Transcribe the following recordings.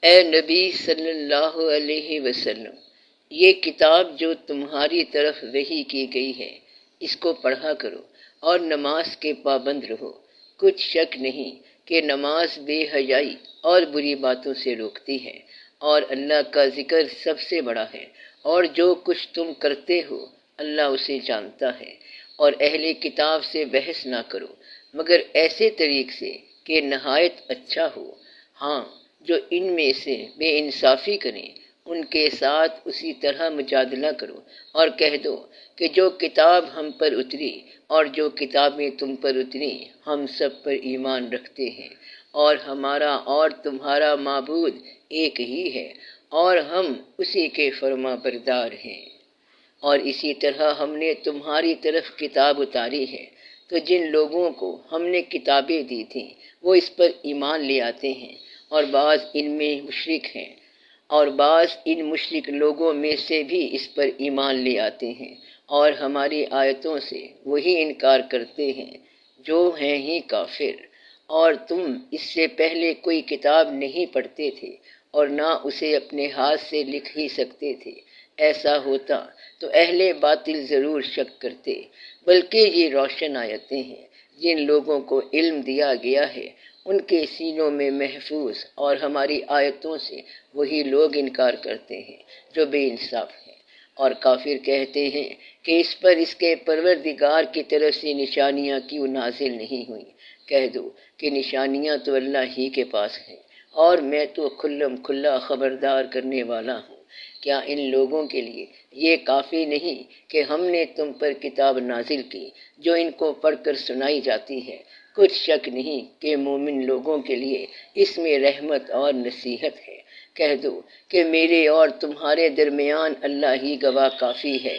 اے نبی صلی اللہ علیہ وسلم، یہ کتاب جو تمہاری طرف وحی کی گئی ہے اس کو پڑھا کرو اور نماز کے پابند رہو۔ کچھ شک نہیں کہ نماز بے حیائی اور بری باتوں سے روکتی ہے، اور اللہ کا ذکر سب سے بڑا ہے، اور جو کچھ تم کرتے ہو اللہ اسے جانتا ہے۔ اور اہل کتاب سے بحث نہ کرو مگر ایسے طریق سے کہ نہایت اچھا ہو۔ ہاں، جو ان میں سے بے انصافی کریں ان کے ساتھ اسی طرح مجادلہ کرو، اور کہہ دو کہ جو کتاب ہم پر اتری اور جو کتابیں تم پر اتری ہم سب پر ایمان رکھتے ہیں، اور ہمارا اور تمہارا معبود ایک ہی ہے، اور ہم اسی کے فرما بردار ہیں۔ اور اسی طرح ہم نے تمہاری طرف کتاب اتاری ہے، تو جن لوگوں کو ہم نے کتابیں دی تھیں وہ اس پر ایمان لے آتے ہیں، اور بعض ان میں مشرک ہیں، اور بعض ان مشرک لوگوں میں سے بھی اس پر ایمان لے آتے ہیں، اور ہماری آیتوں سے وہی انکار کرتے ہیں جو ہیں ہی کافر۔ اور تم اس سے پہلے کوئی کتاب نہیں پڑھتے تھے اور نہ اسے اپنے ہاتھ سے لکھ ہی سکتے تھے۔ ایسا ہوتا تو اہل باطل ضرور شک کرتے، بلکہ یہ روشن آیتیں ہیں جن لوگوں کو علم دیا گیا ہے ان کے سینوں میں محفوظ، اور ہماری آیتوں سے وہی لوگ انکار کرتے ہیں جو بے انصاف ہیں۔ اور کافر کہتے ہیں کہ اس پر اس کے پروردگار کی طرف سے نشانیاں کیوں نازل نہیں ہوئیں۔ کہہ دو کہ نشانیاں تو اللہ ہی کے پاس ہیں، اور میں تو کھلم کھلا خبردار کرنے والا ہوں۔ کیا ان لوگوں کے لیے یہ کافی نہیں کہ ہم نے تم پر کتاب نازل کی جو ان کو پڑھ کر سنائی جاتی ہے؟ کچھ شک نہیں کہ مومن لوگوں کے لیے اس میں رحمت اور نصیحت ہے۔ کہہ دو کہ میرے اور تمہارے درمیان اللہ ہی گواہ کافی ہے،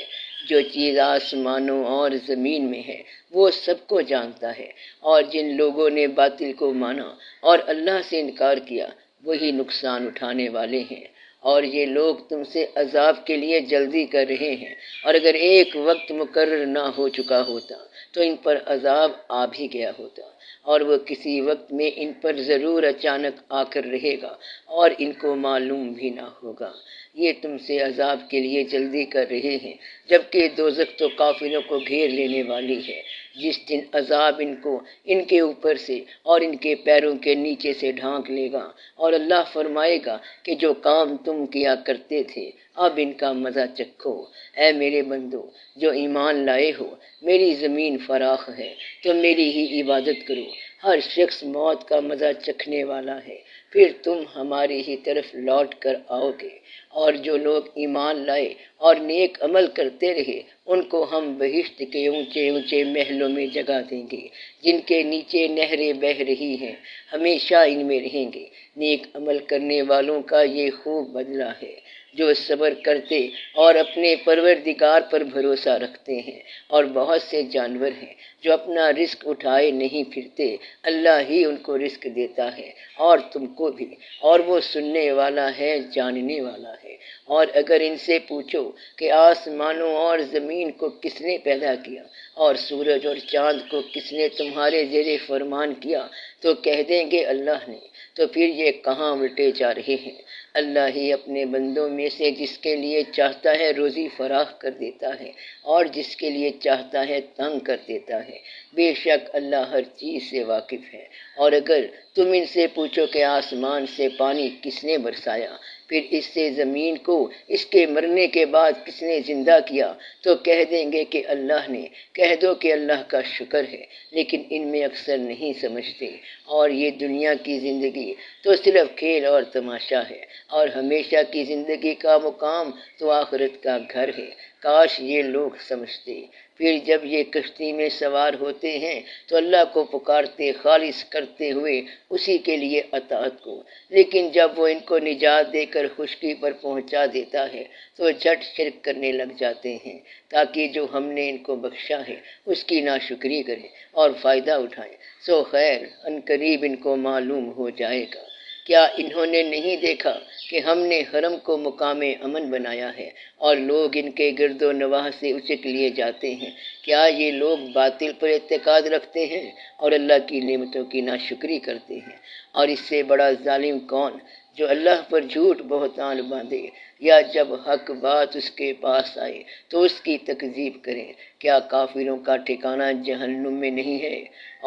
جو چیز آسمانوں اور زمین میں ہے وہ سب کو جانتا ہے۔ اور جن لوگوں نے باطل کو مانا اور اللہ سے انکار کیا وہی نقصان اٹھانے والے ہیں۔ اور یہ لوگ تم سے عذاب کے لیے جلدی کر رہے ہیں، اور اگر ایک وقت مقرر نہ ہو چکا ہوتا تو ان پر عذاب آ بھی گیا ہوتا، اور وہ کسی وقت میں ان پر ضرور اچانک آ کر رہے گا اور ان کو معلوم بھی نہ ہوگا۔ یہ تم سے عذاب کے لیے جلدی کر رہے ہیں، جبکہ دوزخ تو کافروں کو گھیر لینے والی ہے۔ جس دن عذاب ان کو ان کے اوپر سے اور ان کے پیروں کے نیچے سے ڈھانک لے گا، اور اللہ فرمائے گا کہ جو کام تم کیا کرتے تھے اب ان کا مزہ چکھو۔ اے میرے بندو جو ایمان لائے ہو، میری زمین فراخ ہے تو میری ہی عبادت کرو۔ ہر شخص موت کا مزہ چکھنے والا ہے، پھر تم ہماری ہی طرف لوٹ کر آؤ گے۔ اور جو لوگ ایمان لائے اور نیک عمل کرتے رہے ان کو ہم بہشت کے اونچے اونچے محلوں میں جگہ دیں گے جن کے نیچے نہریں بہہ رہی ہیں، ہمیشہ ان میں رہیں گے۔ نیک عمل کرنے والوں کا یہ خوب بدلہ ہے جو صبر کرتے اور اپنے پروردگار پر بھروسہ رکھتے ہیں۔ اور بہت سے جانور ہیں جو اپنا رزق اٹھائے نہیں پھرتے، اللہ ہی ان کو رزق دیتا ہے اور تم کو بھی، اور وہ سننے والا ہے جاننے والا ہے۔ اور اگر ان سے پوچھو کہ آسمانوں اور زمین کو کس نے پیدا کیا اور سورج اور چاند کو کس نے تمہارے زیر فرمان کیا تو کہہ دیں گے اللہ نے، تو پھر یہ کہاں الٹے جا رہے ہیں۔ اللہ ہی اپنے بندوں میں سے جس کے لیے چاہتا ہے روزی فراخ کر دیتا ہے اور جس کے لیے چاہتا ہے تنگ کر دیتا ہے۔ بے شک اللہ ہر چیز سے واقف ہے۔ اور اگر تم ان سے پوچھو کہ آسمان سے پانی کس نے برسایا، پھر اس سے زمین کو اس کے مرنے کے بعد کس نے زندہ کیا تو کہہ دیں گے کہ اللہ نے۔ کہہ دو کہ اللہ کا شکر ہے، لیکن ان میں اکثر نہیں سمجھتے۔ اور یہ دنیا کی زندگی تو صرف کھیل اور تماشا ہے، اور ہمیشہ کی زندگی کا مقام تو آخرت کا گھر ہے۔ کاش یہ لوگ سمجھتے۔ پھر جب یہ کشتی میں سوار ہوتے ہیں تو اللہ کو پکارتے خالص کرتے ہوئے اسی کے لیے اطاعت کو، لیکن جب وہ ان کو نجات دے کر خشکی پر پہنچا دیتا ہے تو جھٹ شرک کرنے لگ جاتے ہیں، تاکہ جو ہم نے ان کو بخشا ہے اس کی ناشکری کریں اور فائدہ اٹھائیں۔ سو خیر ان قریب ان کو معلوم ہو جائے گا۔ کیا انہوں نے نہیں دیکھا کہ ہم نے حرم کو مقام امن بنایا ہے اور لوگ ان کے گرد و نواح سے اچک لیے جاتے ہیں؟ کیا یہ لوگ باطل پر اعتقاد رکھتے ہیں اور اللہ کی نعمتوں کی ناشکری کرتے ہیں؟ اور اس سے بڑا ظالم کون جو اللہ پر جھوٹ بہتان باندھے یا جب حق بات اس کے پاس آئے تو اس کی تکذیب کریں، کیا کافروں کا ٹھکانہ جہنم میں نہیں ہے؟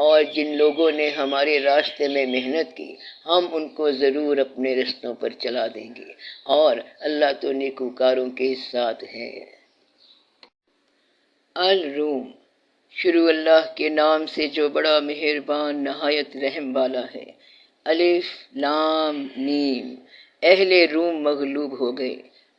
اور جن لوگوں نے ہمارے راستے میں محنت کی ہم ان کو ضرور اپنے رستوں پر چلا دیں گے، اور اللہ تو نیکوکاروں کے ساتھ ہے۔ الروم۔ شروع اللہ کے نام سے جو بڑا مہربان نہایت رحم والا ہے۔ الف لام میم۔ اہل روم مغلوب ہو گئے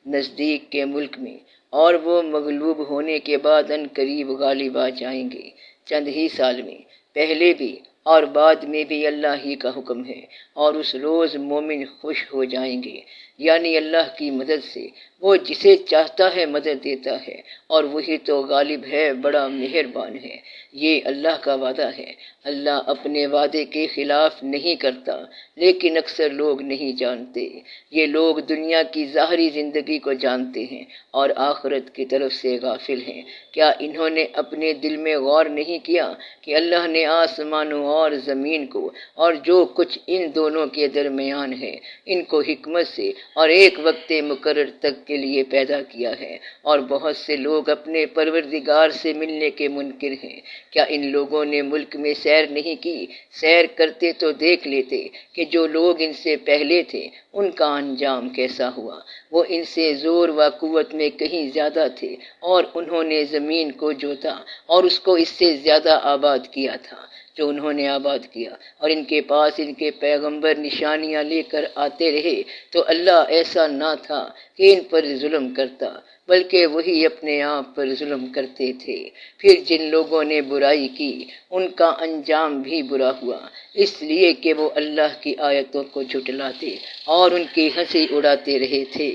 نزدیک کے ملک میں، اور وہ مغلوب ہونے کے بعد ان قریب غالب آ جائیں گے، چند ہی سال میں، پہلے بھی اور بعد میں بھی اللہ ہی کا حکم ہے، اور اس روز مومن خوش ہو جائیں گے، یعنی اللہ کی مدد سے وہ جسے چاہتا ہے مدد دیتا ہے، اور وہی تو غالب ہے، بڑا مہربان ہے۔ یہ اللہ کا وعدہ ہے، اللہ اپنے وعدے کے خلاف نہیں کرتا، لیکن اکثر لوگ نہیں جانتے۔ یہ لوگ دنیا کی ظاہری زندگی کو جانتے ہیں اور آخرت کی طرف سے غافل ہیں۔ کیا انہوں نے اپنے دل میں غور نہیں کیا کہ اللہ نے آسمانوں اور زمین کو اور جو کچھ ان دونوں کے درمیان ہے ان کو حکمت سے اور ایک وقت مقرر تک کے لیے پیدا کیا ہے، اور بہت سے لوگ اپنے پروردگار سے ملنے کے منکر ہیں۔ کیا ان لوگوں نے ملک میں سیر نہیں کی؟ سیر کرتے تو دیکھ لیتے کہ جو لوگ ان سے پہلے تھے ان کا انجام کیسا ہوا۔ وہ ان سے زور و قوت میں کہیں زیادہ تھے، اور انہوں نے زمین کو جوتا اور اس کو اس سے زیادہ آباد کیا تھا جو انہوں نے آباد کیا، اور ان کے پاس ان کے پیغمبر نشانیاں لے کر آتے رہے، تو اللہ ایسا نہ تھا کہ ان پر ظلم کرتا، بلکہ وہی اپنے آپ پر ظلم کرتے تھے۔ پھر جن لوگوں نے برائی کی ان کا انجام بھی برا ہوا، اس لیے کہ وہ اللہ کی آیتوں کو جھٹلاتے اور ان کی ہنسی اڑاتے رہے تھے۔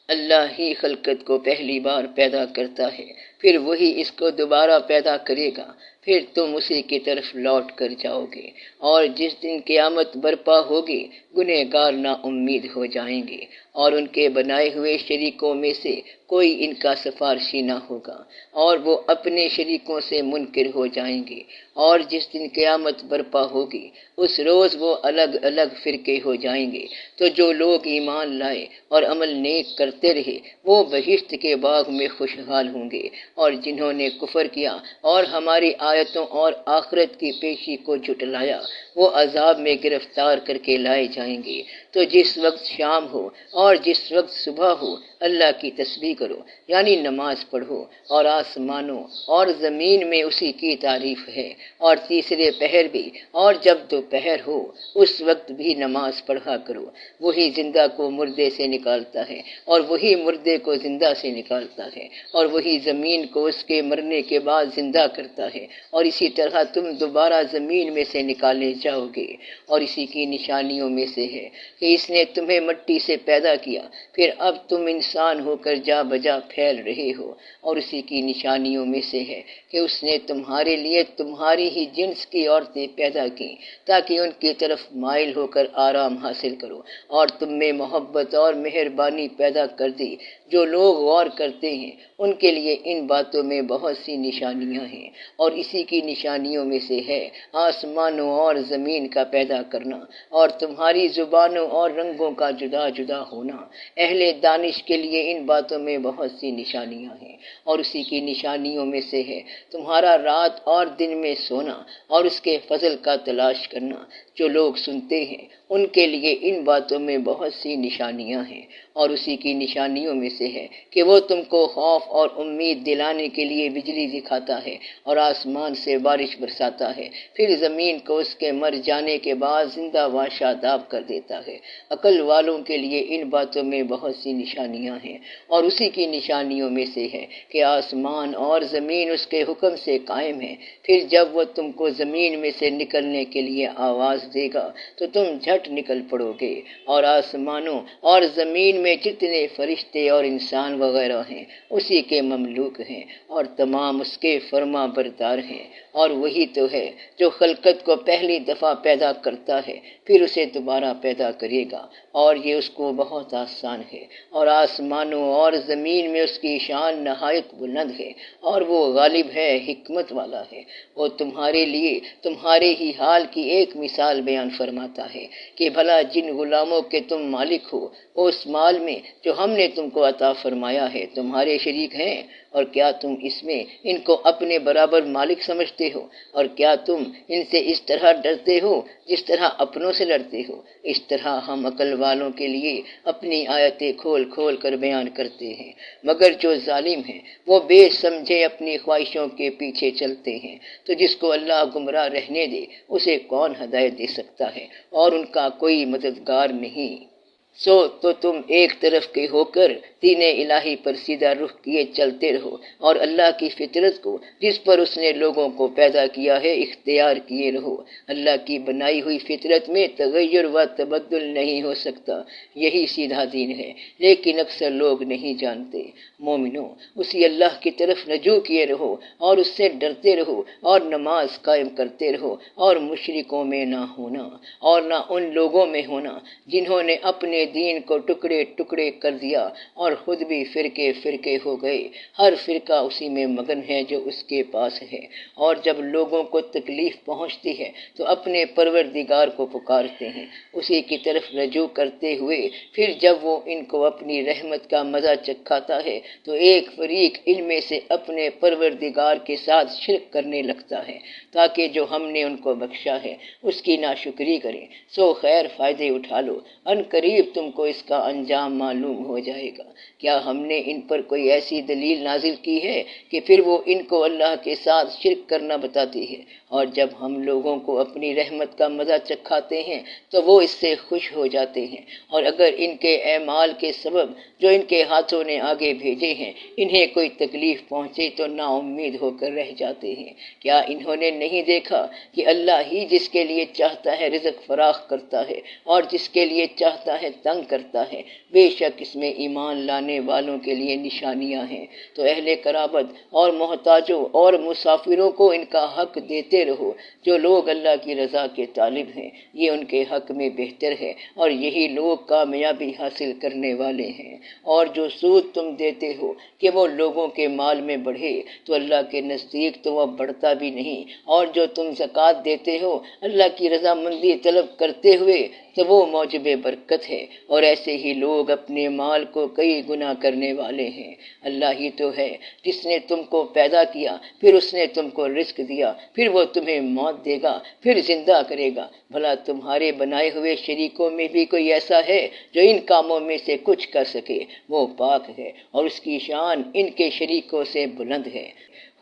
اللہ ہی خلقت کو پہلی بار پیدا کرتا ہے، پھر وہی اس کو دوبارہ پیدا کرے گا، پھر تم اسی کی طرف لوٹ کر جاؤ گے، اور جس دن قیامت برپا ہوگی گنہگار نا امید ہو جائیں گے، اور ان کے بنائے ہوئے شریکوں میں سے کوئی ان کا سفارشی نہ ہوگا، اور وہ اپنے شریکوں سے منکر ہو جائیں گے، اور جس دن قیامت برپا ہوگی اس روز وہ الگ الگ فرقے ہو جائیں گے۔ تو جو لوگ ایمان لائے اور عمل نیک کرتے رہے وہ بہشت کے باغ میں خوشحال ہوں گے، اور جنہوں نے کفر کیا اور ہماری آیتوں اور آخرت کی پیشی کو جھٹلایا وہ عذاب میں گرفتار کر کے لائے جائیں گے۔ تو جس وقت شام ہو اور جس وقت صبح ہو اللہ کی تسبیح کرو، یعنی نماز پڑھو، اور آسمانوں اور زمین میں اسی کی تعریف ہے، اور تیسرے پہر بھی، اور جب دوپہر ہو اس وقت بھی نماز پڑھا کرو۔ وہی زندہ کو مردے سے نکالتا ہے اور وہی مردے کو زندہ سے نکالتا ہے، اور وہی زمین کو اس کے مرنے کے بعد زندہ کرتا ہے، اور اسی طرح تم دوبارہ زمین میں سے نکالے جاؤ گے۔ اور اسی کی نشانیوں میں سے ہے کہ اس نے تمہیں مٹی سے پیدا کیا، پھر اب تم انسان ہو کر جا بجا پھیل رہے ہو، اور اسی کی نشانیوں میں سے ہے کہ اس نے تمہارے لیے تمہاری ہی جنس کی عورتیں پیدا کی تاکہ ان کی طرف مائل ہو کر آرام حاصل کرو، اور تم میں محبت اور مہربانی پیدا کر دی۔ جو لوگ غور کرتے ہیں ان کے لیے ان باتوں میں بہت سی نشانیاں ہیں، اور اسی کی نشانیوں میں سے ہے آسمانوں اور زمین کا پیدا کرنا، اور تمہاری زبانوں اور رنگوں کا جدا جدا ہونا۔ اہل دانش کے لیے ان باتوں میں بہت سی نشانیاں ہیں، اور اسی کی نشانیوں میں سے ہے تمہارا رات اور دن میں سونا اور اس کے فضل کا تلاش کرنا۔ جو لوگ سنتے ہیں ان کے لیے ان باتوں میں بہت سی نشانیاں ہیں، اور اسی کی نشانیوں میں سے ہے کہ وہ تم کو خوف اور امید دلانے کے لیے بجلی دکھاتا ہے اور آسمان سے بارش برساتا ہے، پھر زمین کو اس کے مر جانے کے بعد زندہ و شاداب کر دیتا ہے۔ عقل والوں کے لیے ان باتوں میں بہت سی نشانیاں ہیں، اور اسی کی نشانیوں میں سے ہے کہ آسمان اور زمین اس کے حکم سے قائم ہے، پھر جب وہ تم کو زمین میں سے نکلنے کے لیے آواز دے گا تو تم جھٹ نکل پڑو گے، اور آسمانوں اور زمین میں جتنے فرشتے اور انسان وغیرہ ہیں اسی کے مملوک ہیں، اور تمام اس کے فرما بردار ہیں۔ اور وہی تو ہے جو خلقت کو پہلی دفعہ پیدا کرتا ہے پھر اسے دوبارہ پیدا کرے گا، اور یہ اس کو بہت آسان ہے، اور آسمانوں اور زمین میں اس کی شان نہایت بلند ہے، اور وہ غالب ہے، حکمت والا ہے۔ وہ تمہارے لیے تمہارے ہی حال کی ایک مثال بیان فرماتا ہے کہ بھلا جن غلاموں کے تم مالک ہو اس مال میں جو ہم نے تم کو عطا فرمایا ہے تمہارے شریک ہیں، اور کیا تم اس میں ان کو اپنے برابر مالک سمجھتے ہو؟ اور کیا تم ان سے اس طرح ڈرتے ہو جس طرح اپنوں سے لڑتے ہو؟ اس طرح ہم عقل والوں کے لیے اپنی آیتیں کھول کھول کر بیان کرتے ہیں، مگر جو ظالم ہیں وہ بے سمجھے اپنی خواہشوں کے پیچھے چلتے ہیں۔ تو جس کو اللہ گمراہ رہنے دے اسے کون ہدایت دے سکتا ہے، اور ان کا کوئی مددگار نہیں۔ تو تم ایک طرف کے ہو کر دین الہی پر سیدھا رخ کیے چلتے رہو، اور اللہ کی فطرت کو جس پر اس نے لوگوں کو پیدا کیا ہے اختیار کیے رہو۔ اللہ کی بنائی ہوئی فطرت میں تغیر و تبدل نہیں ہو سکتا، یہی سیدھا دین ہے، لیکن اکثر لوگ نہیں جانتے۔ مومنوں، اسی اللہ کی طرف رجوع کیے رہو اور اس سے ڈرتے رہو، اور نماز قائم کرتے رہو، اور مشرکوں میں نہ ہونا، اور نہ ان لوگوں میں ہونا جنہوں نے اپنے دین کو ٹکڑے ٹکڑے کر دیا اور خود بھی فرقے فرقے ہو گئے۔ ہر فرقہ اسی میں مگن ہے جو اس کے پاس ہے، اور جب لوگوں کو تکلیف پہنچتی ہے تو اپنے پروردگار کو پکارتے ہیں، اسی کی طرف رجوع کرتے ہوئے پھر جب وہ ان کو اپنی رحمت کا مزہ چکھاتا ہے تو ایک فریق ان میں سے اپنے پروردگار کے ساتھ شرک کرنے لگتا ہے، تاکہ جو ہم نے ان کو بخشا ہے اس کی ناشکری کریں۔ سو خیر فائدے اٹھا لو، ان قریب تم کو اس کا انجام معلوم ہو جائے گا۔ کیا ہم نے ان پر کوئی ایسی دلیل نازل کی ہے کہ پھر وہ ان کو اللہ کے ساتھ شرک کرنا بتاتی ہے؟ اور جب ہم لوگوں کو اپنی رحمت کا مزہ چکھاتے ہیں تو وہ اس سے خوش ہو جاتے ہیں، اور اگر ان کے اعمال کے سبب جو ان کے ہاتھوں نے آگے بھیجے ہیں انہیں کوئی تکلیف پہنچے تو نا امید ہو کر رہ جاتے ہیں۔ کیا انہوں نے نہیں دیکھا کہ اللہ ہی جس کے لیے چاہتا ہے رزق فراخ کرتا ہے اور جس کے لیے چاہتا ہے تنگ کرتا ہے؟ بے شک اس میں ایمان لانے والوں کے لیے نشانیاں ہیں۔ تو اہل قرابت اور محتاجوں اور مسافروں کو ان کا حق دیتے رہو۔ جو لوگ اللہ کی رضا کے طالب ہیں یہ ان کے حق میں بہتر ہے، اور یہی لوگ کامیابی حاصل کرنے والے ہیں۔ اور جو سود تم دیتے ہو کہ وہ لوگوں کے مال میں بڑھے تو اللہ کے نزدیک تو وہ بڑھتا بھی نہیں، اور جو تم زکوٰۃ دیتے ہو اللہ کی رضامندی طلب کرتے ہوئے تو وہ موجب برکت ہے، اور ایسے ہی لوگ اپنے مال کو کئی گنا کرنے والے ہیں۔ اللہ ہی تو ہے جس نے تم کو پیدا کیا، پھر اس نے تم کو رزق دیا، پھر وہ تمہیں موت دے گا، پھر زندہ کرے گا۔ بھلا تمہارے بنائے ہوئے شریکوں میں بھی کوئی ایسا ہے جو ان کاموں میں سے کچھ کر سکے؟ وہ پاک ہے اور اس کی شان ان کے شریکوں سے بلند ہے۔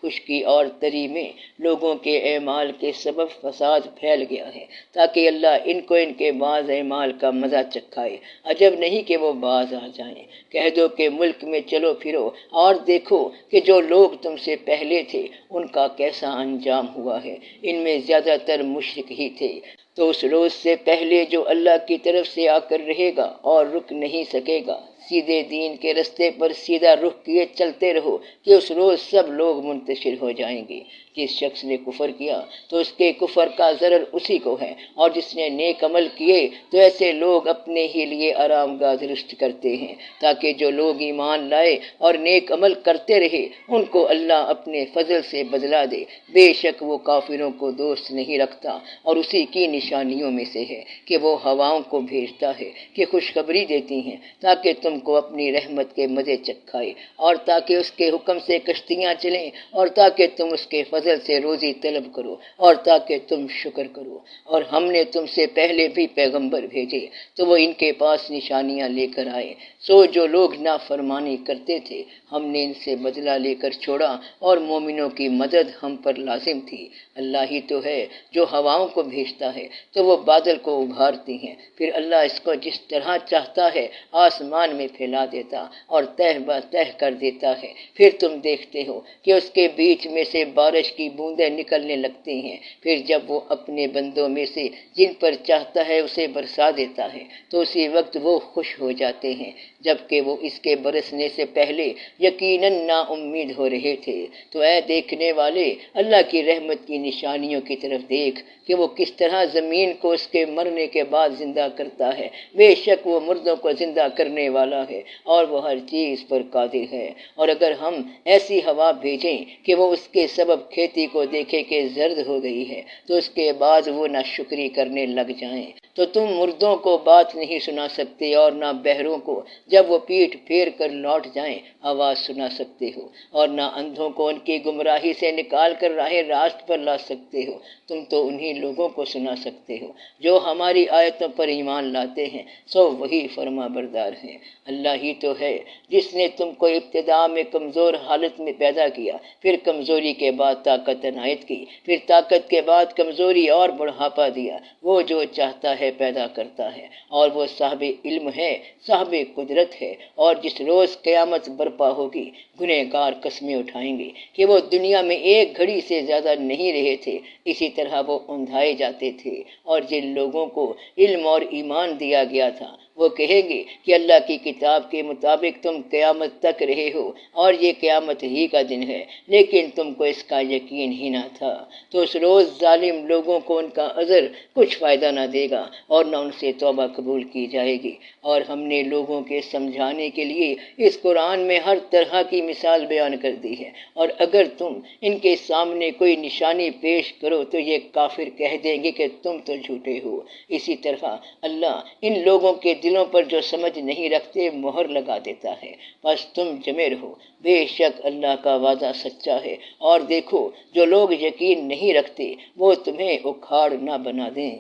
خشکی اور تری میں لوگوں کے اعمال کے سبب فساد پھیل گیا ہے، تاکہ اللہ ان کو ان کے بعض اعمال کا مزہ چکھائے۔ عجب نہیں کہ وہ باز آ جائیں۔ کہہ دو کہ ملک میں چلو پھرو اور دیکھو کہ جو لوگ تم سے پہلے تھے ان کا کیسا انجام ہوا ہے، ان میں زیادہ تر مشرک ہی تھے۔ تو اس روز سے پہلے جو اللہ کی طرف سے آ کر رہے گا اور رک نہیں سکے گا، سیدھے دین کے رستے پر سیدھا رخ کیے چلتے رہو کہ اس روز سب لوگ منتشر ہو جائیں گے۔ جس شخص نے کفر کیا تو اس کے کفر کا ضرر اسی کو ہے، اور جس نے نیک عمل کیے تو ایسے لوگ اپنے ہی لیے آرام گاہ درست کرتے ہیں، تاکہ جو لوگ ایمان لائے اور نیک عمل کرتے رہے ان کو اللہ اپنے فضل سے بدلا دے۔ بے شک وہ کافروں کو دوست نہیں رکھتا، اور اسی کی نشانیوں میں سے ہے کہ وہ ہواؤں کو بھیجتا ہے کہ خوشخبری دیتی ہیں تاکہ تم کو اپنی رحمت کے مزے چکھائے، اور تاکہ اس کے حکم سے کشتیاں چلیں، اور تاکہ تم اس کے فضل سے روزی طلب کرو، اور تاکہ تم شکر کرو۔ اور ہم نے تم سے پہلے بھی پیغمبر بھیجے تو وہ ان کے پاس نشانیاں لے کر آئے۔ سو جو لوگ نافرمانی کرتے تھے ہم نے ان سے بدلہ لے کر چھوڑا، اور مومنوں کی مدد ہم پر لازم تھی۔ اللہ ہی تو ہے جو ہواؤں کو بھیجتا ہے تو وہ بادل کو ابھارتی ہیں، پھر اللہ اس کو جس طرح چاہتا ہے آسمان میں پھیلا دیتا اور تہ بہ تہ کر دیتا ہے۔ پھر تم دیکھتے ہو کہ اس کے بیچ میں سے بارش کی بوندیں نکلنے لگتی ہیں، پھر جب وہ اپنے بندوں میں سے جن پر چاہتا ہے اسے برسا دیتا ہے تو اسی وقت وہ خوش ہو جاتے ہیں۔ جبکہ وہ اس کے برسنے سے پہلے یقیناً نا امید ہو رہے تھے۔ تو اے دیکھنے والے، اللہ کی رحمت کی نشانیوں کی طرف دیکھ کہ وہ کس طرح زمین کو اس کے مرنے کے بعد زندہ کرتا ہے۔ بے شک وہ مردوں کو زندہ کرنے والا ہے اور وہ ہر چیز پر قادر ہے۔ اور اگر ہم ایسی ہوا بھیجیں کہ وہ اس کے سبب کھیتی کو دیکھے کہ زرد ہو گئی ہے، تو اس کے بعد وہ ناشکری کرنے لگ جائیں، تو تم مردوں کو بات نہیں سنا سکتے اور نہ بہروں کو جب وہ پیٹھ پھیر کر لوٹ جائیں آواز سنا سکتے ہو، اور نہ اندھوں کو ان کی گمراہی سے نکال کر راہ راست پر لا سکتے ہو۔ تم تو انہی لوگوں کو سنا سکتے ہو جو ہماری آیتوں پر ایمان لاتے ہیں، سو وہی فرما بردار ہیں۔ اللہ ہی تو ہے جس نے تم کو ابتدا میں کمزور حالت میں پیدا کیا، پھر کمزوری کے بعد طاقت عنایت کی، پھر طاقت کے بعد کمزوری اور بڑھاپا دیا۔ وہ جو چاہتا ہے پیدا کرتا ہے، اور وہ صاحب علم ہے، صاحب قدرت ہے۔ اور جس روز قیامت برپا ہوگی، گنہگار قسمیں اٹھائیں گے کہ وہ دنیا میں ایک گھڑی سے زیادہ نہیں رہے تھے، اسی طرح وہ اندھائے جاتے تھے۔ اور جن لوگوں کو علم اور ایمان دیا گیا تھا، وہ کہیں گے کہ اللہ کی کتاب کے مطابق تم قیامت تک رہے ہو، اور یہ قیامت ہی کا دن ہے، لیکن تم کو اس کا یقین ہی نہ تھا۔ تو اس روز ظالم لوگوں کو ان کا عذر کچھ فائدہ نہ دے گا اور نہ ان سے توبہ قبول کی جائے گی۔ اور ہم نے لوگوں کے سمجھانے کے لیے اس قرآن میں ہر طرح کی مثال بیان کر دی ہے، اور اگر تم ان کے سامنے کوئی نشانی پیش کرو تو یہ کافر کہہ دیں گے کہ تم تو جھوٹے ہو۔ اسی طرح اللہ ان لوگوں کے دلوں پر جو سمجھ نہیں رکھتے مہر لگا دیتا ہے۔ بس تم جمے رہو، بے شک اللہ کا وعدہ سچا ہے۔ اور دیکھو جو لوگ یقین نہیں رکھتے وہ تمہیں اکھاڑ نہ بنا دیں۔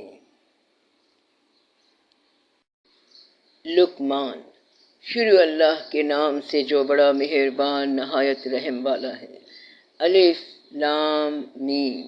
لقمان۔ شروع اللہ کے نام سے جو بڑا مہربان نہایت رحم والا ہے۔ الف لام میم۔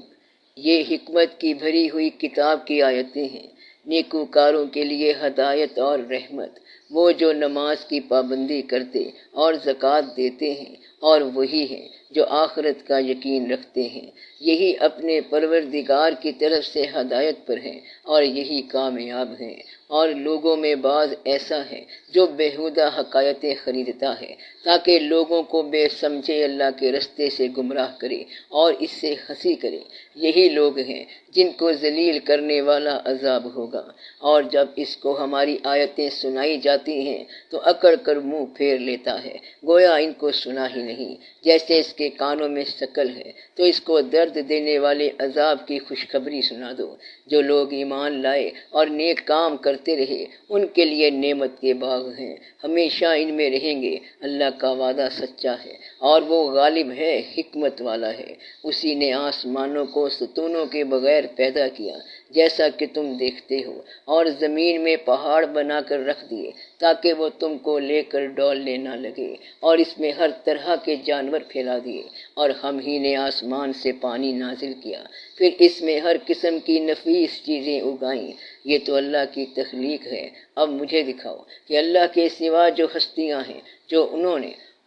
یہ حکمت کی بھری ہوئی کتاب کی آیتیں ہیں، نیکوکاروں کے لیے ہدایت اور رحمت۔ وہ جو نماز کی پابندی کرتے اور زکوٰۃ دیتے ہیں، اور وہی ہیں جو آخرت کا یقین رکھتے ہیں، یہی اپنے پروردگار کی طرف سے ہدایت پر ہیں اور یہی کامیاب ہیں۔ اور لوگوں میں بعض ایسا ہے جو بیہودہ حکایتیں خریدتا ہے تاکہ لوگوں کو بے سمجھے اللہ کے رستے سے گمراہ کرے اور اس سے ہنسی کرے۔ یہی لوگ ہیں جن کو ذلیل کرنے والا عذاب ہوگا۔ اور جب اس کو ہماری آیتیں سنائی جاتی ہیں تو اکڑ کر منہ پھیر لیتا ہے، گویا ان کو سنا ہی نہیں۔ جیسے اس کے کانوں میں شکل ہے تو اس کو درد دینے والے عذاب کی خوشخبری سنا دو۔ جو لوگ ایمان لائے اور نیک کام کرتے رہے، ان کے لیے نعمت کے باغ ہیں، ہمیشہ ان میں رہیں گے۔ اللہ کا وعدہ سچا ہے اور وہ غالب ہے، حکمت والا ہے۔ اسی نے آسمانوں کو ستونوں کے بغیر پیدا کیا جیسا کہ تم دیکھتے ہو، اور زمین میں پہاڑ بنا کر رکھ دیے تاکہ وہ تم کو لے کر ڈولنے نہ لگے، اور اس میں ہر طرح کے جانور پھیلا دیے۔ اور ہم ہی نے آسمان سے پانی نازل کیا، پھر اس میں ہر قسم کی نفیس چیزیں اگائیں۔ یہ تو اللہ کی تخلیق ہے۔ اب مجھے دکھاؤ کہ اللہ کے سوا جو ہستیاں ہیں، جو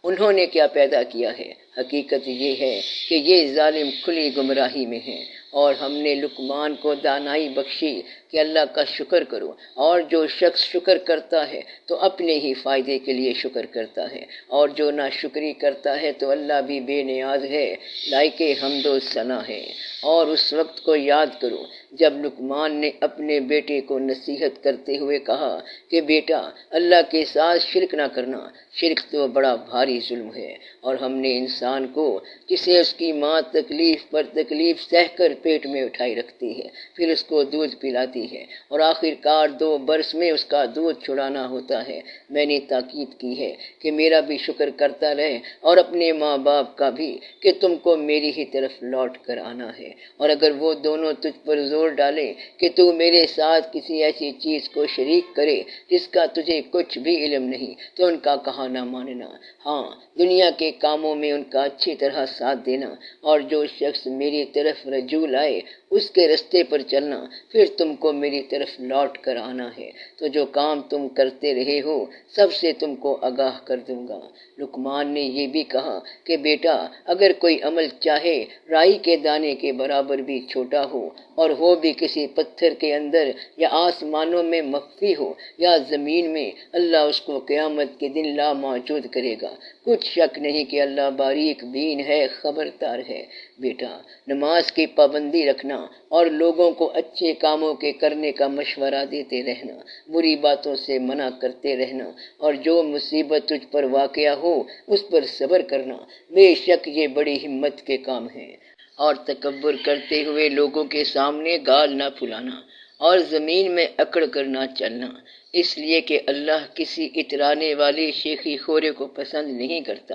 انہوں نے کیا پیدا کیا ہے۔ حقیقت یہ ہے کہ یہ ظالم کھلی گمراہی میں ہیں۔ اور ہم نے لقمان کو دانائی بخشی کہ اللہ کا شکر کرو، اور جو شخص شکر کرتا ہے تو اپنے ہی فائدے کے لیے شکر کرتا ہے، اور جو ناشکری کرتا ہے تو اللہ بھی بے نیاز ہے، لائق حمد و ثنا ہے۔ اور اس وقت کو یاد کرو جب لقمان نے اپنے بیٹے کو نصیحت کرتے ہوئے کہا کہ بیٹا، اللہ کے ساتھ شرک نہ کرنا، شرک تو بڑا بھاری ظلم ہے۔ اور ہم نے انسان کو، جسے اس کی ماں تکلیف پر تکلیف سہ کر پیٹ میں اٹھائی رکھتی ہے، پھر اس کو دودھ پلاتی ہے، اور آخر کار 2 برس میں اس کا دودھ چھڑانا ہوتا ہے، میں نے تاکید کی ہے کہ میرا بھی شکر کرتا رہے اور اپنے ماں باپ کا بھی، کہ تم کو میری ہی طرف لوٹ کر آنا ہے۔ اور اگر وہ دونوں تجھ پر زور ڈالیں کہ تو میرے ساتھ کسی ایسی چیز کو شریک کرے جس کا تجھے کچھ بھی علم نہیں، تو ان کا کہا نہ ماننا۔ ہاں، دنیا کے کاموں میں ان کا اچھی طرح ساتھ دینا، اور جو شخص میری طرف رجوع لائے اس کے رستے پر چلنا، پھر تم کو میری طرف لوٹ کر آنا ہے، تو جو کام تم کرتے رہے ہو سب سے تم کو آگاہ کر دوں گا۔ لقمان نے یہ بھی کہا کہ بیٹا، اگر کوئی عمل چاہے رائی کے دانے کے برابر بھی چھوٹا ہو اور ہو بھی کسی پتھر کے اندر یا آسمانوں میں مخفی ہو یا زمین میں، اللہ اس کو قیامت کے دن لا موجود کرے گا۔ کچھ شک نہیں کہ اللہ باریک بین ہے، خبردار ہے۔ بیٹا، نماز کی پابندی رکھنا اور لوگوں کو اچھے کاموں کے کرنے کا مشورہ دیتے رہنا، بری باتوں سے منع کرتے رہنا، اور جو مصیبت تجھ پر واقع ہو اس پر صبر کرنا، بے شک یہ بڑی ہمت کے کام ہیں۔ اور تکبر کرتے ہوئے لوگوں کے سامنے گال نہ پھلانا اور زمین میں اکڑ کر نہ چلنا، اس لیے کہ اللہ کسی اترانے والے شیخی خورے کو پسند نہیں کرتا۔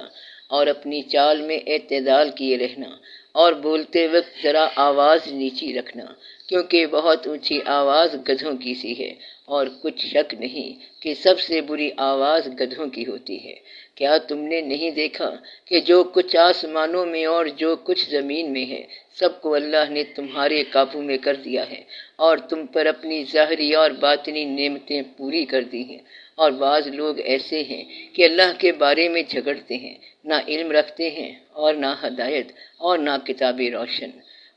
اور اپنی چال میں اعتدال کیے رہنا، اور بولتے وقت ذرا آواز نیچی رکھنا، کیونکہ بہت اونچی آواز گدھوں کی سی ہے، اور کچھ شک نہیں کہ سب سے بری آواز گدھوں کی ہوتی ہے۔ کیا تم نے نہیں دیکھا کہ جو کچھ آسمانوں میں اور جو کچھ زمین میں ہے، سب کو اللہ نے تمہارے قابو میں کر دیا ہے، اور تم پر اپنی ظاہری اور باطنی نعمتیں پوری کر دی ہیں۔ اور بعض لوگ ایسے ہیں کہ اللہ کے بارے میں جھگڑتے ہیں، نہ علم رکھتے ہیں اور نہ ہدایت اور نہ کتاب روشن۔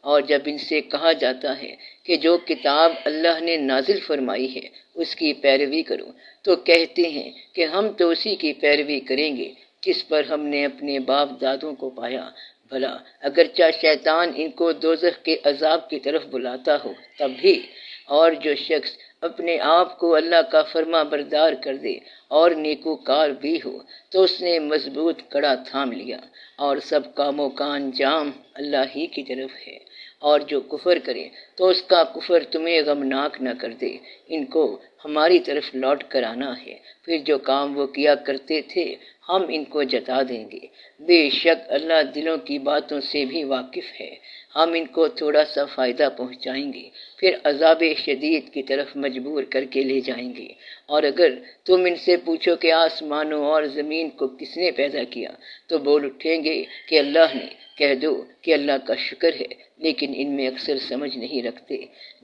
اور جب ان سے کہا جاتا ہے کہ جو کتاب اللہ نے نازل فرمائی ہے اس کی پیروی کرو، تو کہتے ہیں کہ ہم تو اسی کی پیروی کریں گے جس پر ہم نے اپنے باپ دادوں کو پایا۔ بھلا اگرچہ شیطان ان کو دوزخ کے عذاب کی طرف بلاتا ہو تب بھی۔ اور جو شخص اپنے آپ کو اللہ کا فرما بردار کر دے اور نیکوکار بھی ہو تو اس نے مضبوط کڑا تھام لیا، اور سب کاموں کا انجام اللہ ہی کی طرف ہے۔ اور جو کفر کرے تو اس کا کفر تمہیں غمناک نہ کر دے، ان کو ہماری طرف لوٹ کر آنا ہے، پھر جو کام وہ کیا کرتے تھے ہم ان کو جتا دیں گے۔ بے شک اللہ دلوں کی باتوں سے بھی واقف ہے۔ ہم ان کو تھوڑا سا فائدہ پہنچائیں گے، پھر عذاب شدید کی طرف مجبور کر کے لے جائیں گے۔ اور اگر تم ان سے پوچھو کہ آسمانوں اور زمین کو کس نے پیدا کیا تو بول اٹھیں گے کہ اللہ نے۔ کہہ دو کہ اللہ کا شکر ہے، لیکن ان میں اکثر سمجھ نہیں رکھتے۔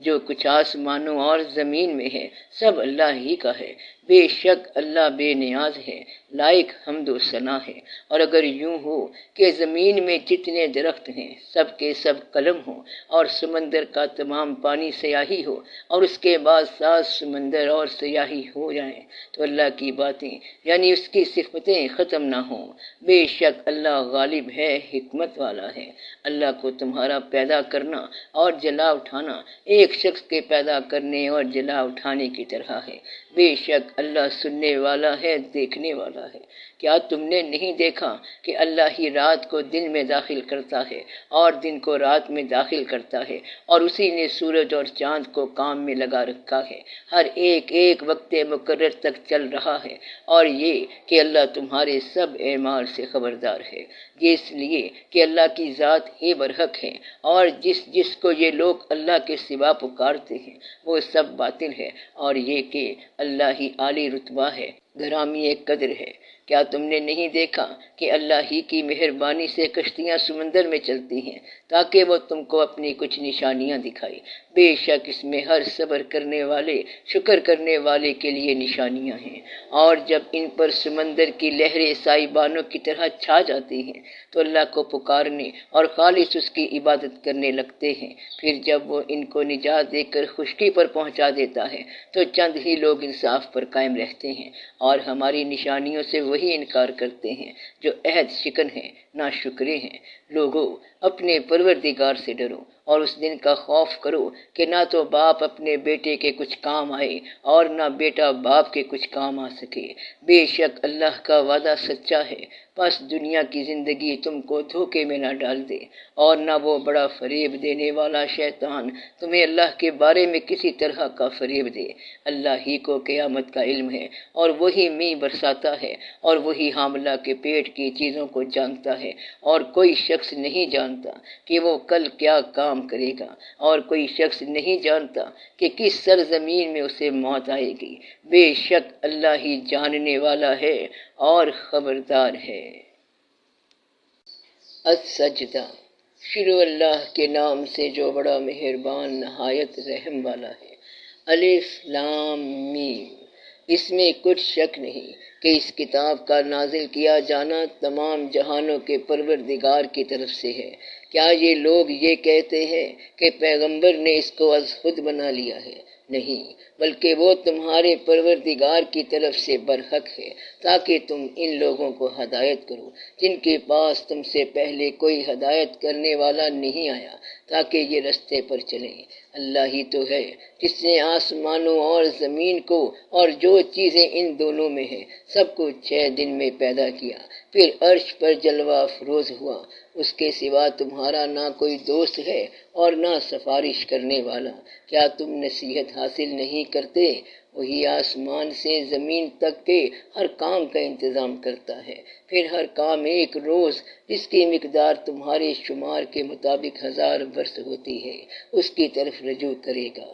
جو کچھ آسمانوں اور زمین میں ہے سب اللہ ہی کا ہے، بے شک اللہ بے نیاز ہے، لائق حمد و ثنا ہے۔ اور اگر یوں ہو کہ زمین میں جتنے درخت ہیں سب کے سب قلم ہوں، اور سمندر کا تمام پانی سیاہی ہو، اور اس کے بعد 7 سمندر اور سیاہی ہو جائیں، تو اللہ کی باتیں یعنی اس کی صفتیں ختم نہ ہوں۔ بے شک اللہ غالب ہے، حکمت والا ہے۔ اللہ کو تمہارا پیدا کرنا اور جلا اٹھانا ایک شخص کے پیدا کرنے اور جلا اٹھانے کی طرح ہے۔ بے شک اللہ سننے والا ہے، دیکھنے والا ہے۔ کیا تم نے نہیں دیکھا کہ اللہ ہی رات کو دن میں داخل کرتا ہے اور دن کو رات میں داخل کرتا ہے، اور اسی نے سورج اور چاند کو کام میں لگا رکھا ہے، ہر ایک ایک وقت مقرر تک چل رہا ہے، اور یہ کہ اللہ تمہارے سب اعمال سے خبردار ہے۔ یہ اس لیے کہ اللہ کی ذات ہی برحق ہے، اور جس کو یہ لوگ اللہ کے سوا پکارتے ہیں وہ سب باطل ہے، اور یہ کہ اللہ ہی عالی رتبہ ہے، گرامی قدر ہے۔ کیا تم نے نہیں دیکھا کہ اللہ ہی کی مہربانی سے کشتیاں سمندر میں چلتی ہیں تاکہ وہ تم کو اپنی کچھ نشانیاں دکھائے؟ بے شک اس میں ہر صبر کرنے والے، شکر کرنے والے کے لیے نشانیاں ہیں۔ اور جب ان پر سمندر کی لہریں سائبانوں کی طرح چھا جاتی ہیں تو اللہ کو پکارنے اور خالص اس کی عبادت کرنے لگتے ہیں، پھر جب وہ ان کو نجات دے کر خشکی پر پہنچا دیتا ہے تو چند ہی لوگ انصاف پر قائم رہتے ہیں، اور ہماری نشانیوں سے وہی انکار کرتے ہیں جو عہد شکن ہیں، ناشکرے ہیں۔ لوگو، اپنے پروردگار سے ڈرو اور اس دن کا خوف کرو کہ نہ تو باپ اپنے بیٹے کے کچھ کام آئے اور نہ بیٹا باپ کے کچھ کام آ سکے۔ بے شک اللہ کا وعدہ سچا ہے، بس دنیا کی زندگی تم کو دھوکے میں نہ ڈال دے، اور نہ وہ بڑا فریب دینے والا شیطان تمہیں اللہ کے بارے میں کسی طرح کا فریب دے۔ اللہ ہی کو قیامت کا علم ہے، اور وہی می برساتا ہے، اور وہی حاملہ کے پیٹ کی چیزوں کو جانتا ہے، اور کوئی شخص نہیں جانتا کہ وہ کل کیا کام کرے گا، اور کوئی شخص نہیں جانتا کہ کس سرزمین میں اسے موت آئے گی۔ بے شک اللہ ہی جاننے والا ہے اور خبردار ہے۔ السجدہ۔ شروع اللہ کے نام سے جو بڑا مہربان نہایت رحم والا ہے۔ الف لام میم۔ اس میں کچھ شک نہیں کہ اس کتاب کا نازل کیا جانا تمام جہانوں کے پروردگار کی طرف سے ہے، کیا یہ لوگ یہ کہتے ہیں کہ پیغمبر نے اس کو از خود بنا لیا ہے؟ نہیں، بلکہ وہ تمہارے پروردگار کی طرف سے برحق ہے، تاکہ تم ان لوگوں کو ہدایت کرو جن کے پاس تم سے پہلے کوئی ہدایت کرنے والا نہیں آیا، تاکہ یہ رستے پر چلیں۔ اللہ ہی تو ہے جس نے آسمانوں اور زمین کو اور جو چیزیں ان دونوں میں ہیں سب کو 6 دن میں پیدا کیا، پھر عرش پر جلوہ افروز ہوا۔ اس کے سوا تمہارا نہ کوئی دوست ہے اور نہ سفارش کرنے والا۔ کیا تم نصیحت حاصل نہیں کرتے؟ وہی آسمان سے زمین تک کے ہر کام کا انتظام کرتا ہے، پھر ہر کام ایک روز جس کی مقدار تمہارے شمار کے مطابق 1000 برس ہوتی ہے اس کی طرف رجوع کرے گا۔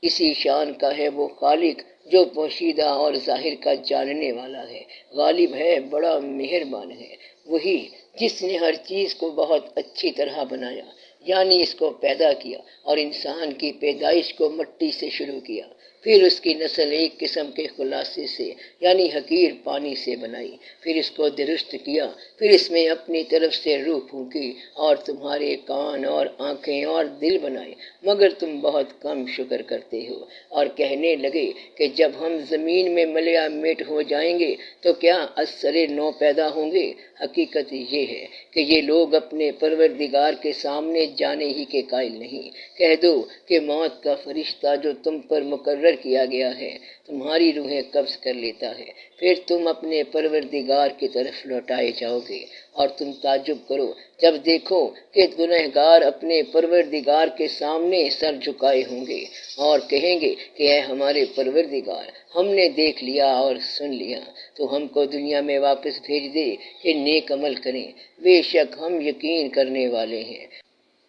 اسی شان کا ہے وہ خالق جو پوشیدہ اور ظاہر کا جاننے والا ہے، غالب ہے، بڑا مہربان ہے۔ وہی جس نے ہر چیز کو بہت اچھی طرح بنایا، یعنی اس کو پیدا کیا اور انسان کی پیدائش کو مٹی سے شروع کیا، پھر اس کی نسل ایک قسم کے خلاصے سے یعنی حقیر پانی سے بنائی، پھر اس کو درست کیا، پھر اس میں اپنی طرف سے روح پھونکی اور تمہارے کان اور آنکھیں اور دل بنائے، مگر تم بہت کم شکر کرتے ہو۔ اور کہنے لگے کہ جب ہم زمین میں ملیا میٹ ہو جائیں گے تو کیا از سرے نو پیدا ہوں گے؟ حقیقت یہ ہے کہ یہ لوگ اپنے پروردگار کے سامنے جانے ہی کے قائل نہیں۔ کہہ دو کہ موت کا فرشتہ جو تم پر مقرر کیا گیا ہے تمہاری روحیں قبض کر لیتا ہے، پھر تم اپنے پروردگار کی طرف لوٹائے جاؤ گے، اور تم تعجب کرو جب دیکھو کہ گنہگار اپنے پروردگار کے سامنے سر جھکائے ہوں گے اور کہیں گے کہ اے ہمارے پروردگار، ہم نے دیکھ لیا اور سن لیا، تو ہم کو دنیا میں واپس بھیج دے کہ نیک عمل کریں، بے شک ہم یقین کرنے والے ہیں۔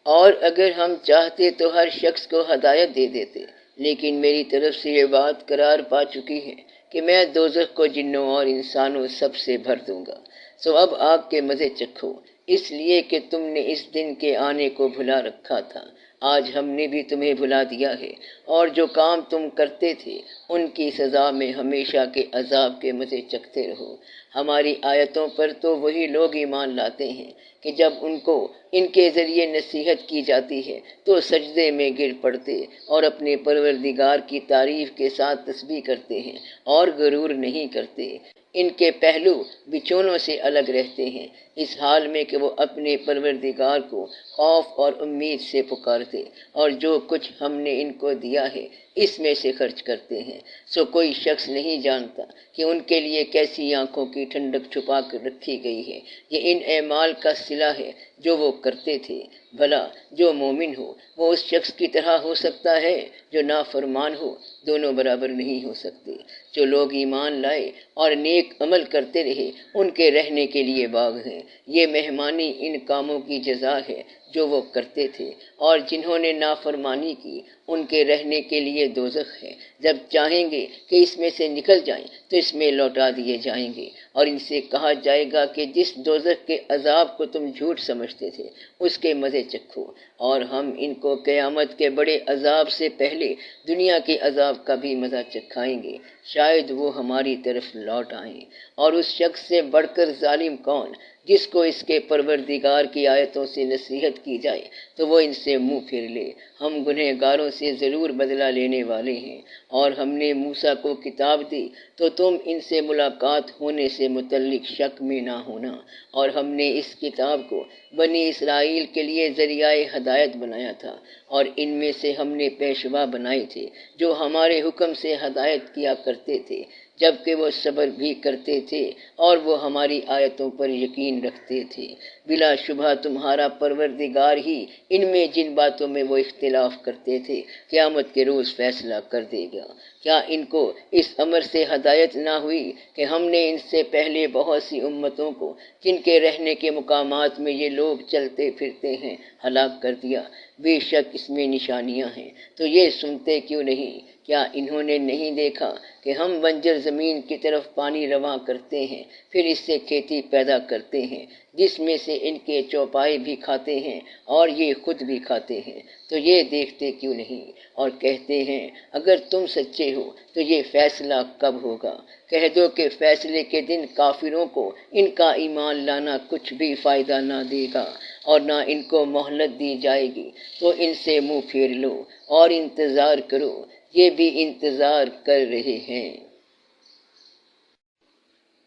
اور اگر ہم چاہتے تو ہر شخص کو ہدایت دے دیتے، لیکن میری طرف سے یہ بات قرار پا چکی ہے کہ میں دوزخ کو جنوں اور انسانوں سب سے بھر دوں گا، سو اب آگ کے مزے چکھو، اس لیے کہ تم نے اس دن کے آنے کو بھلا رکھا تھا۔ آج ہم نے بھی تمہیں بھلا دیا ہے، اور جو کام تم کرتے تھے ان کی سزا میں ہمیشہ کے عذاب کے مزے چکھتے رہو۔ ہماری آیتوں پر تو وہی لوگ ایمان لاتے ہیں کہ جب ان کو ان کے ذریعے نصیحت کی جاتی ہے تو سجدے میں گر پڑتے اور اپنے پروردگار کی تعریف کے ساتھ تسبیح کرتے ہیں اور غرور نہیں کرتے۔ ان کے پہلو بچونوں سے الگ رہتے ہیں، اس حال میں کہ وہ اپنے پروردگار کو خوف اور امید سے پکارتے اور جو کچھ ہم نے ان کو دیا ہے اس میں سے خرچ کرتے ہیں۔ سو کوئی شخص نہیں جانتا کہ ان کے لیے کیسی آنکھوں کی ٹھنڈک چھپا کر رکھی گئی ہے، یہ ان اعمال کا صلہ ہے جو وہ کرتے تھے۔ بھلا جو مومن ہو وہ اس شخص کی طرح ہو سکتا ہے جو نافرمان ہو؟ دونوں برابر نہیں ہو سکتے۔ جو لوگ ایمان لائے اور نیک عمل کرتے رہے ان کے رہنے کے لیے باغ ہیں، یہ مہمانی ان کاموں کی جزا ہے جو وہ کرتے تھے، اور جنہوں نے نافرمانی کی ان کے رہنے کے لیے دوزخ ہے، جب چاہیں گے کہ اس میں سے نکل جائیں تو اس میں لوٹا دیے جائیں گے، اور ان سے کہا جائے گا کہ جس دوزخ کے عذاب کو تم جھوٹ سمجھتے تھے اس کے مزے چکھو، اور ہم ان کو قیامت کے بڑے عذاب سے پہلے دنیا کے عذاب کا بھی مزہ چکھائیں گے، شاید وہ ہماری طرف لوٹ آئیں۔ اور اس شخص سے بڑھ کر ظالم کون جس کو اس کے پروردگار کی آیتوں سے نصیحت کی جائے تو وہ ان سے منہ پھیر لے۔ ہم گنہگاروں سے ضرور بدلہ لینے والے ہیں، اور ہم نے موسیٰ کو کتاب دی تو تم ان سے ملاقات ہونے سے متعلق شک میں نہ ہونا، اور ہم نے اس کتاب کو بنی اسرائیل کے لیے ذریعہ ہدایت بنایا تھا، اور ان میں سے ہم نے پیشوا بنائے تھے جو ہمارے حکم سے ہدایت کیا کرتے تھے، جبکہ وہ صبر بھی کرتے تھے اور وہ ہماری آیتوں پر یقین رکھتے تھے۔ بلا شبہ تمہارا پروردگار ہی ان میں جن باتوں میں وہ اختلاف کرتے تھے قیامت کے روز فیصلہ کر دے گا۔ کیا ان کو اس امر سے ہدایت نہ ہوئی کہ ہم نے ان سے پہلے بہت سی امتوں کو جن کے رہنے کے مقامات میں یہ لوگ چلتے پھرتے ہیں ہلاک کر دیا؟ بے شک اس میں نشانیاں ہیں، تو یہ سنتے کیوں نہیں کیا انہوں نے نہیں دیکھا کہ ہم بنجر زمین کی طرف پانی رواں کرتے ہیں، پھر اس سے کھیتی پیدا کرتے ہیں، جس میں سے ان کے چوپائے بھی کھاتے ہیں اور یہ خود بھی کھاتے ہیں، تو یہ دیکھتے کیوں نہیں اور کہتے ہیں اگر تم سچے ہو تو یہ فیصلہ کب ہوگا؟ کہہ دو کہ فیصلے کے دن کافروں کو ان کا ایمان لانا کچھ بھی فائدہ نہ دے گا اور نہ ان کو مہلت دی جائے گی، تو ان سے منہ پھیر لو اور انتظار کرو، یہ بھی انتظار کر رہے ہیں۔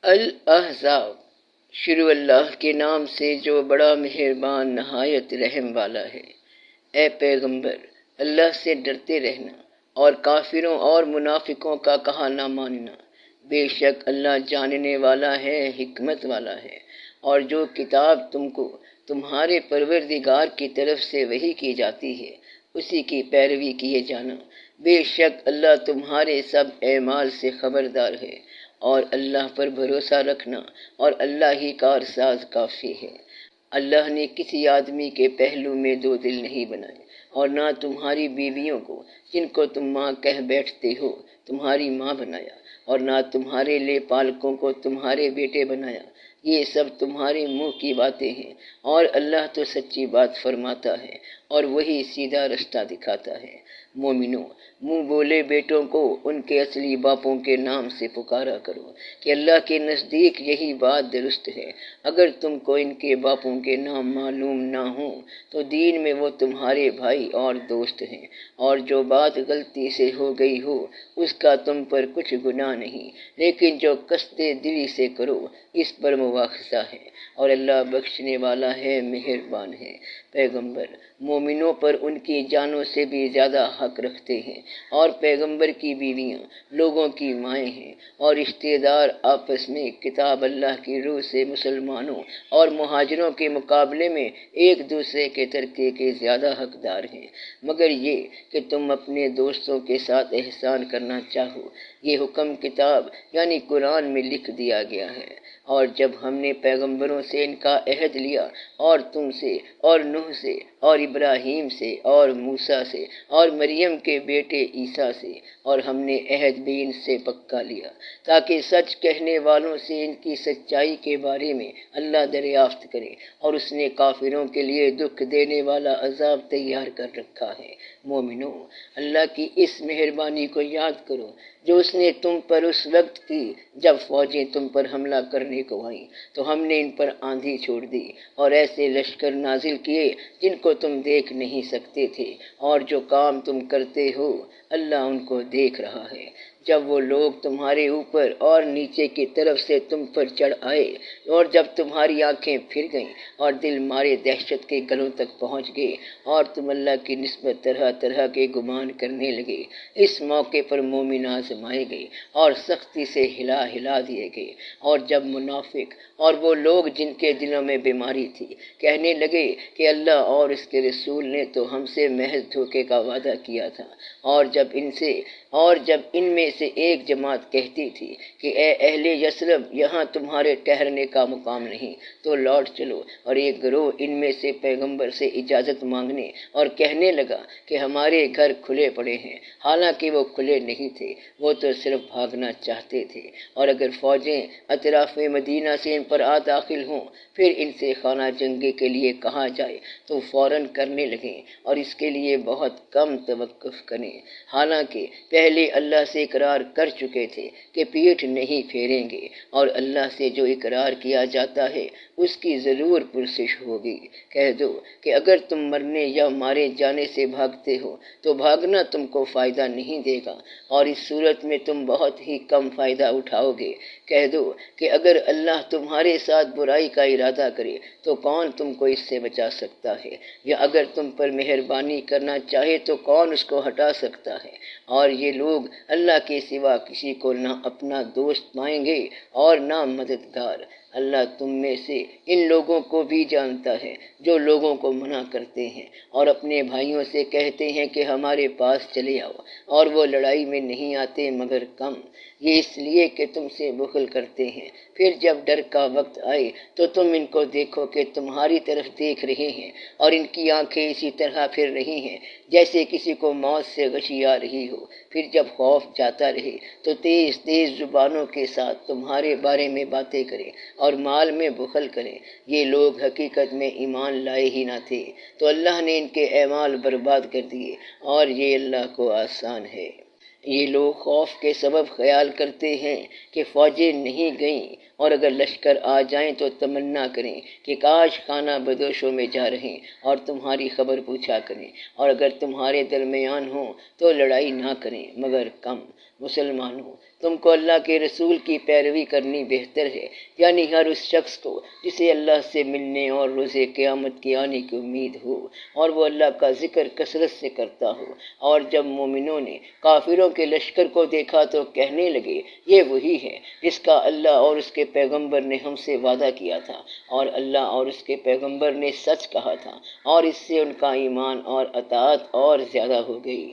الاحزاب۔ شروع اللہ کے نام سے جو بڑا مہربان نہایت رحم والا ہے۔ اے پیغمبر، اللہ سے ڈرتے رہنا اور کافروں اور منافقوں کا کہا نہ ماننا۔ بے شک اللہ جاننے والا ہے، حکمت والا ہے، اور جو کتاب تم کو تمہارے پروردگار کی طرف سے وحی کی جاتی ہے اسی کی پیروی کیے جانا۔ بے شک اللہ تمہارے سب اعمال سے خبردار ہے، اور اللہ پر بھروسہ رکھنا اور اللہ ہی کارساز کافی ہے۔ اللہ نے کسی آدمی کے پہلو میں دو دل نہیں بنائے، اور نہ تمہاری بیویوں کو جن کو تم ماں کہہ بیٹھتے ہو تمہاری ماں بنایا، اور نہ تمہارے لے پالکوں کو تمہارے بیٹے بنایا۔ یہ سب تمہارے منہ کی باتیں ہیں، اور اللہ تو سچی بات فرماتا ہے اور وہی سیدھا رستہ دکھاتا ہے۔ مومنوں، منہ بولے بیٹوں کو ان کے اصلی باپوں کے نام سے پکارا کرو کہ اللہ کے نزدیک یہی بات درست ہے۔ اگر تم کو ان کے باپوں کے نام معلوم نہ ہوں تو دین میں وہ تمہارے بھائی اور دوست ہیں، اور جو بات غلطی سے ہو گئی ہو اس کا تم پر کچھ گناہ نہیں، لیکن جو قصد دلی سے کرو اس پر مواخذہ ہے، اور اللہ بخشنے والا ہے، مہربان ہے۔ پیغمبر مومنوں پر ان کی جانوں سے بھی زیادہ حق رکھتے ہیں، اور پیغمبر کی بیویاں لوگوں کی مائیں ہیں، اور رشتہ دار آپس میں کتاب اللہ کی روح سے مسلمانوں اور مہاجروں کے مقابلے میں ایک دوسرے کے ترکے کے زیادہ حقدار ہیں، مگر یہ کہ تم اپنے دوستوں کے ساتھ احسان کرنا چاہو۔ یہ حکم کتاب یعنی قرآن میں لکھ دیا گیا ہے۔ اور جب ہم نے پیغمبروں سے ان کا عہد لیا، اور تم سے اور نوح سے اور ابراہیم سے اور موسیٰ سے اور مریم کے بیٹے عیسیٰ سے، اور ہم نے عہد بھی ان سے پکا لیا، تاکہ سچ کہنے والوں سے ان کی سچائی کے بارے میں اللہ دریافت کرے، اور اس نے کافروں کے لیے دکھ دینے والا عذاب تیار کر رکھا ہے۔ مومنوں، اللہ کی اس مہربانی کو یاد کرو جو اس نے تم پر اس وقت کی جب فوجیں تم پر حملہ کرنے کو آئیں، تو ہم نے ان پر آندھی چھوڑ دی اور ایسے لشکر نازل کیے جن کو تم دیکھ نہیں سکتے تھے، اور جو کام تم کرتے ہو اللہ ان کو دیکھ رہا ہے۔ جب وہ لوگ تمہارے اوپر اور نیچے کی طرف سے تم پر چڑھ آئے، اور جب تمہاری آنکھیں پھر گئیں اور دل مارے دہشت کے گلوں تک پہنچ گئے، اور تم اللہ کی نسبت طرح طرح کے گمان کرنے لگے، اس موقع پر مومن آزمائے گئے اور سختی سے ہلا ہلا دیے گئے۔ اور جب منافق اور وہ لوگ جن کے دلوں میں بیماری تھی کہنے لگے کہ اللہ اور اس کے رسول نے تو ہم سے محض دھوکے کا وعدہ کیا تھا، اور جب ان میں سے ایک جماعت کہتی تھی کہ اے اہل یثرب، یہاں تمہارے ٹھہرنے کا مقام نہیں، تو لوٹ چلو، اور ایک گروہ ان میں سے پیغمبر سے اجازت مانگنے اور کہنے لگا کہ ہمارے گھر کھلے پڑے ہیں، حالانکہ وہ کھلے نہیں تھے، وہ تو صرف بھاگنا چاہتے تھے۔ اور اگر فوجیں اطراف مدینہ سے ان پر آ داخل ہوں، پھر ان سے خانہ جنگی کے لیے کہا جائے تو فوراً کرنے لگیں، اور اس کے لیے بہت کم توقف کریں، حالانکہ پہلے اللہ سے اقرار کر چکے تھے کہ پیٹھ نہیں پھیریں گے، اور اللہ سے جو اقرار کیا جاتا ہے اس کی ضرور پرسش ہوگی۔ کہہ دو کہ اگر تم مرنے یا مارے جانے سے بھاگتے ہو تو بھاگنا تم کو فائدہ نہیں دے گا، اور اس صورت میں تم بہت ہی کم فائدہ اٹھاؤ گے۔ کہہ دو کہ اگر اللہ تمہارے ساتھ برائی کا ارادہ کرے تو کون تم کو اس سے بچا سکتا ہے، یا اگر تم پر مہربانی کرنا چاہے تو کون اس کو ہٹا سکتا ہے۔ اور یہ لوگ اللہ کے سوا کسی کو نہ اپنا دوست پائیں گے اور نہ مددگار۔ اللہ تم میں سے ان لوگوں کو بھی جانتا ہے جو لوگوں کو منع کرتے ہیں اور اپنے بھائیوں سے کہتے ہیں کہ ہمارے پاس چلے آؤ، اور وہ لڑائی میں نہیں آتے مگر کم، یہ اس لیے کہ تم سے بخل کرتے ہیں۔ پھر جب ڈر کا وقت آئے تو تم ان کو دیکھو کہ تمہاری طرف دیکھ رہے ہیں، اور ان کی آنکھیں اسی طرح پھر رہی ہیں جیسے کسی کو موت سے غشی آ رہی ہو۔ پھر جب خوف جاتا رہے تو تیز تیز زبانوں کے ساتھ تمہارے بارے میں باتیں کریں اور مال میں بخل کریں۔ یہ لوگ حقیقت میں ایمان لائے ہی نہ تھے، تو اللہ نے ان کے اعمال برباد کر دیے، اور یہ اللہ کو آسان ہے۔ یہ لوگ خوف کے سبب خیال کرتے ہیں کہ فوجیں نہیں گئیں، اور اگر لشکر آ جائیں تو تمنا کریں کہ کاش خانہ بدوشوں میں جا رہیں اور تمہاری خبر پوچھا کریں، اور اگر تمہارے درمیان ہوں تو لڑائی نہ کریں مگر کم۔ مسلمانوں، تم کو اللہ کے رسول کی پیروی کرنی بہتر ہے، یعنی ہر اس شخص کو جسے اللہ سے ملنے اور روز قیامت کے آنے کی امید ہو، اور وہ اللہ کا ذکر کثرت سے کرتا ہو۔ اور جب مومنوں نے کافروں کے لشکر کو دیکھا تو کہنے لگے، یہ وہی ہے جس کا اللہ اور اس کے پیغمبر نے ہم سے وعدہ کیا تھا، اور اللہ اور اس کے پیغمبر نے سچ کہا تھا، اور اس سے ان کا ایمان اور اطاعت اور زیادہ ہو گئی۔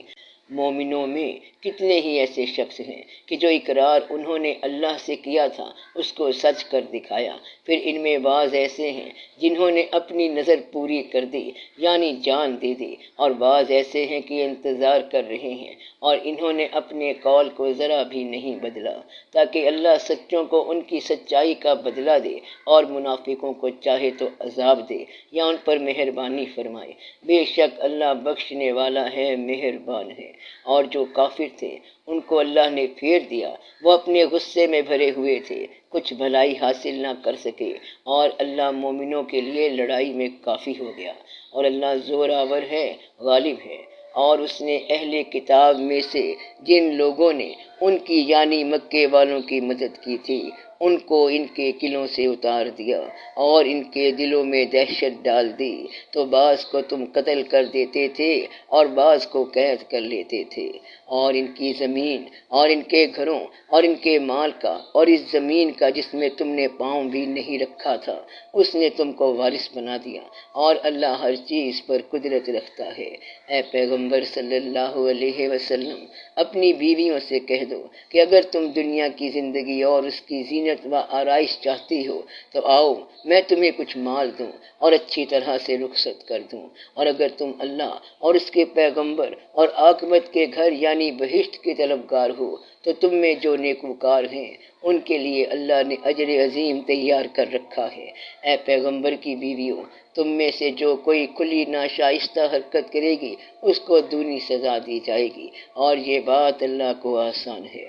مومنوں میں کتنے ہی ایسے شخص ہیں کہ جو اقرار انہوں نے اللہ سے کیا تھا اس کو سچ کر دکھایا۔ پھر ان میں بعض ایسے ہیں جنہوں نے اپنی نظر پوری کر دی، یعنی جان دے دی، اور بعض ایسے ہیں کہ انتظار کر رہے ہیں، اور انہوں نے اپنے قول کو ذرا بھی نہیں بدلا، تاکہ اللہ سچوں کو ان کی سچائی کا بدلہ دے، اور منافقوں کو چاہے تو عذاب دے یا ان پر مہربانی فرمائے۔ بے شک اللہ بخشنے والا ہے، مہربان ہے۔ اور جو کافر تھے ان کو اللہ نے پھیر دیا، وہ اپنے غصے میں بھرے ہوئے تھے، کچھ بھلائی حاصل نہ کر سکے، اور اللہ مومنوں کے لیے لڑائی میں کافی ہو گیا، اور اللہ زور آور ہے، غالب ہے۔ اور اس نے اہل کتاب میں سے جن لوگوں نے ان کی یعنی مکے والوں کی مدد کی تھی ان کو ان کے قلعوں سے اتار دیا اور ان کے دلوں میں دہشت ڈال دی، تو بعض کو تم قتل کر دیتے تھے اور بعض کو قید کر لیتے تھے، اور ان کی زمین اور ان کے گھروں اور ان کے مال کا اور اس زمین کا جس میں تم نے پاؤں بھی نہیں رکھا تھا اس نے تم کو وارث بنا دیا، اور اللہ ہر چیز پر قدرت رکھتا ہے۔ اے پیغمبر صلی اللہ علیہ وسلم، اپنی بیویوں سے کہہ دو کہ اگر تم دنیا کی زندگی اور اس کی زینت و آرائش چاہتی ہو تو آؤ، میں تمہیں کچھ مال دوں اور اچھی طرح سے رخصت کر دوں، اور اگر تم اللہ اور اس کے پیغمبر اور عاقبت کے گھر یعنی بہشت کے طلبگار ہو تو تم میں جو نیکوکار ہیں ان کے لیے اللہ نے اجر عظیم تیار کر رکھا ہے۔ اے پیغمبر کی بیویوں، تم میں سے جو کوئی کھلی ناشائستہ حرکت کرے گی اس کو دونی سزا دی جائے گی، اور یہ بات اللہ کو آسان ہے۔